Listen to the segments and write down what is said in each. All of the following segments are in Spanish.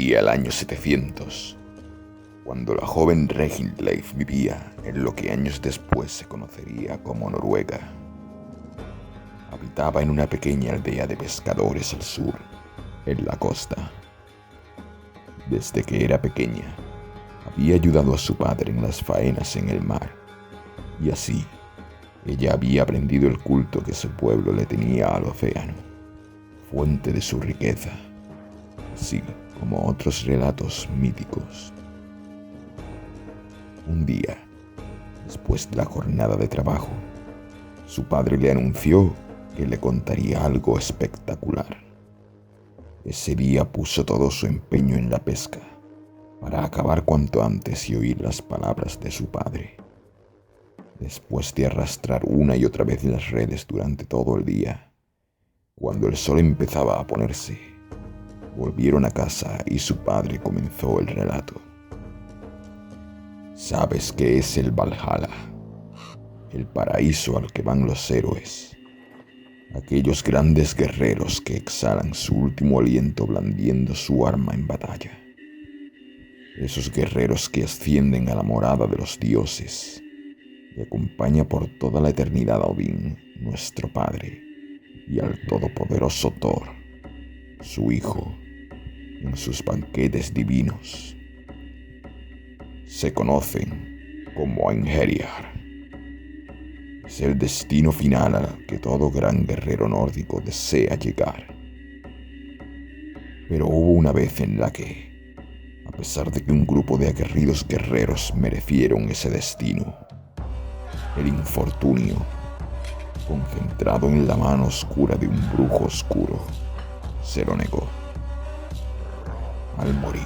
Corría el año 700, cuando la joven Reginleif vivía en lo que años después se conocería como Noruega. Habitaba en una pequeña aldea de pescadores al sur, en la costa. Desde que era pequeña, había ayudado a su padre en las faenas en el mar, y así, ella había aprendido el culto que su pueblo le tenía al océano, fuente de su riqueza, así como otros relatos míticos. Un día, después de la jornada de trabajo, su padre le anunció que le contaría algo espectacular. Ese día puso todo su empeño en la pesca, para acabar cuanto antes y oír las palabras de su padre. Después de arrastrar una y otra vez las redes durante todo el día, cuando el sol empezaba a ponerse, volvieron a casa y su padre comenzó el relato. ¿Sabes qué es el Valhalla? El paraíso al que van los héroes. Aquellos grandes guerreros que exhalan su último aliento blandiendo su arma en batalla. Esos guerreros que ascienden a la morada de los dioses y acompaña por toda la eternidad a Odín, nuestro padre, y al todopoderoso Thor, su hijo, en sus banquetes divinos. Se conocen como Einherjar. Es el destino final al que todo gran guerrero nórdico desea llegar. Pero hubo una vez en la que, a pesar de que un grupo de aguerridos guerreros merecieron ese destino, el infortunio, concentrado en la mano oscura de un brujo oscuro, se lo negó. Al morir,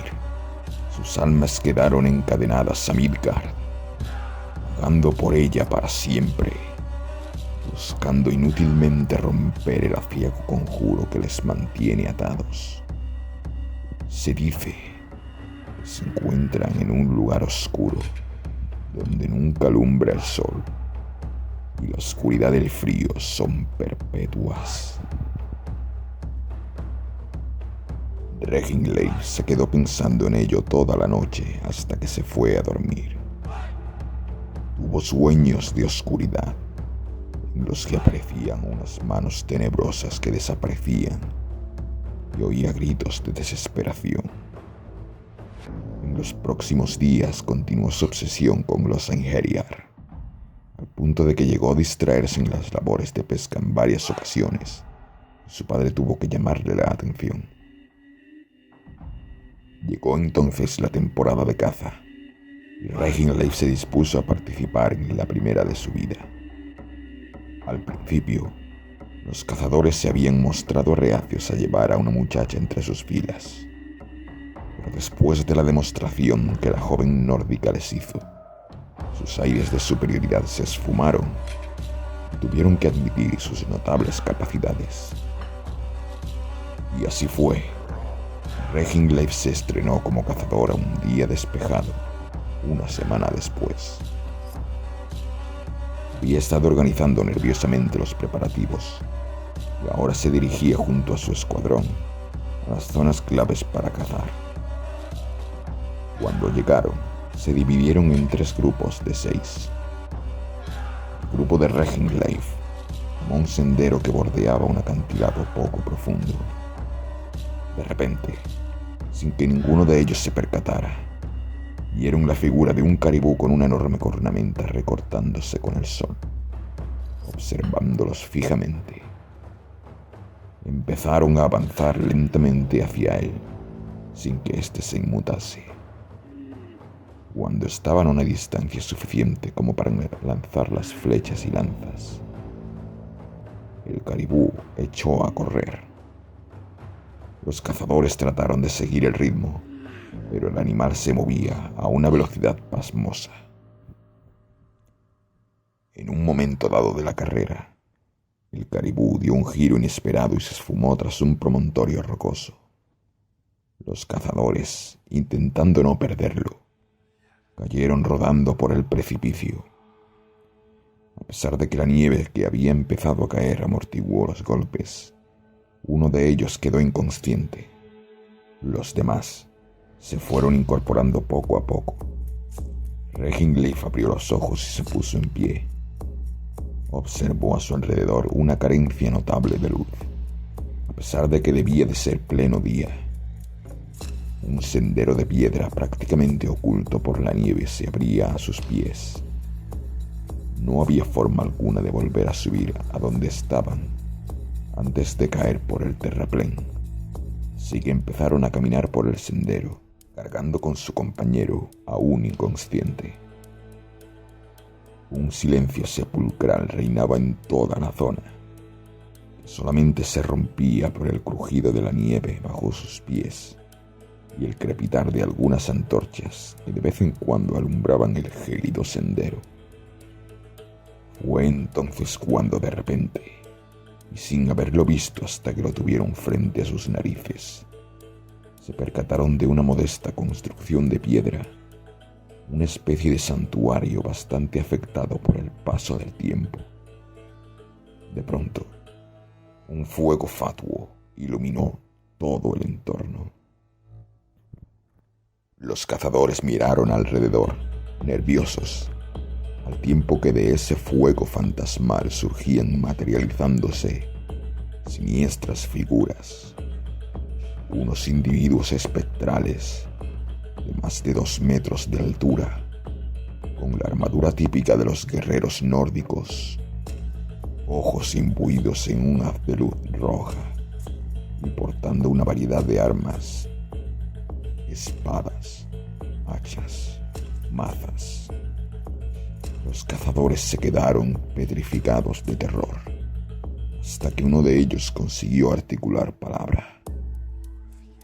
sus almas quedaron encadenadas a Midgard, vagando por ella para siempre, buscando inútilmente romper el aciago conjuro que les mantiene atados. Se dice que se encuentran en un lugar oscuro, donde nunca alumbra el sol, y la oscuridad y el frío son perpetuas. Reginleif se quedó pensando en ello toda la noche hasta que se fue a dormir. Tuvo sueños de oscuridad, en los que aparecían unas manos tenebrosas que desaparecían, y oía gritos de desesperación. En los próximos días continuó su obsesión con los Einherjar, al punto de que llegó a distraerse en las labores de pesca en varias ocasiones. Su padre tuvo que llamarle la atención. Llegó entonces la temporada de caza, y Reginleif se dispuso a participar en la primera de su vida. Al principio, los cazadores se habían mostrado reacios a llevar a una muchacha entre sus filas, pero después de la demostración que la joven nórdica les hizo, sus aires de superioridad se esfumaron y tuvieron que admitir sus notables capacidades. Y así fue. Reginleif se estrenó como cazadora un día despejado, una semana después. Había estado organizando nerviosamente los preparativos y ahora se dirigía junto a su escuadrón a las zonas claves para cazar. Cuando llegaron, se dividieron en 3 grupos de 6. El grupo de Reginleif tomó un sendero que bordeaba un acantilado poco profundo. De repente, sin que ninguno de ellos se percatara, vieron la figura de un caribú con una enorme cornamenta recortándose con el sol, observándolos fijamente. Empezaron a avanzar lentamente hacia él, sin que éste se inmutase. Cuando estaban a una distancia suficiente como para lanzar las flechas y lanzas, el caribú echó a correr. Los cazadores trataron de seguir el ritmo, pero el animal se movía a una velocidad pasmosa. En un momento dado de la carrera, el caribú dio un giro inesperado y se esfumó tras un promontorio rocoso. Los cazadores, intentando no perderlo, cayeron rodando por el precipicio. A pesar de que la nieve que había empezado a caer amortiguó los golpes, uno de ellos quedó inconsciente. Los demás se fueron incorporando poco a poco. Reginleif abrió los ojos y se puso en pie. Observó a su alrededor una carencia notable de luz, a pesar de que debía de ser pleno día. Un sendero de piedra prácticamente oculto por la nieve se abría a sus pies. No había forma alguna de volver a subir a donde estaban antes de caer por el terraplén. Así que empezaron a caminar por el sendero, cargando con su compañero aún inconsciente. Un silencio sepulcral reinaba en toda la zona, que solamente se rompía por el crujido de la nieve bajo sus pies y el crepitar de algunas antorchas que de vez en cuando alumbraban el gélido sendero. Fue entonces cuando de repente, y sin haberlo visto hasta que lo tuvieron frente a sus narices, se percataron de una modesta construcción de piedra, una especie de santuario bastante afectado por el paso del tiempo. De pronto, un fuego fatuo iluminó todo el entorno. Los cazadores miraron alrededor, nerviosos, al tiempo que de ese fuego fantasmal surgían materializándose siniestras figuras, unos individuos espectrales de más de 2 metros de altura, con la armadura típica de los guerreros nórdicos, ojos imbuidos en un haz de luz roja y portando una variedad de armas, espadas, hachas, mazas. Los cazadores se quedaron petrificados de terror, hasta que uno de ellos consiguió articular palabra.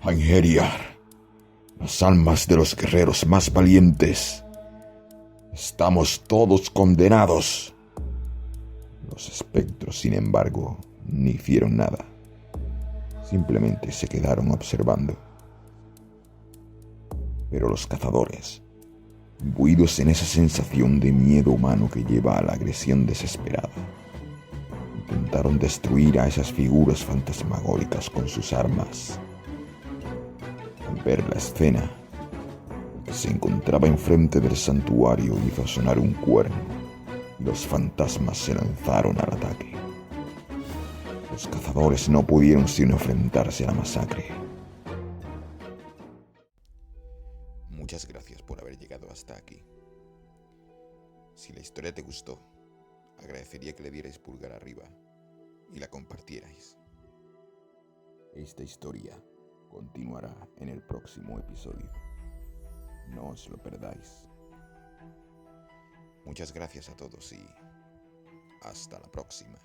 Einherjar, las almas de los guerreros más valientes. Estamos todos condenados. Los espectros, sin embargo, no hicieron nada. Simplemente se quedaron observando. Pero los cazadores, imbuidos en esa sensación de miedo humano que lleva a la agresión desesperada, intentaron destruir a esas figuras fantasmagóricas con sus armas. Al ver la escena, el que se encontraba enfrente del santuario hizo sonar un cuerno y los fantasmas se lanzaron al ataque. Los cazadores no pudieron sino enfrentarse a la masacre. Muchas gracias por haber llegado hasta aquí. Si la historia te gustó, agradecería que le dierais pulgar arriba y la compartierais. Esta historia continuará en el próximo episodio. No os lo perdáis. Muchas gracias a todos y hasta la próxima.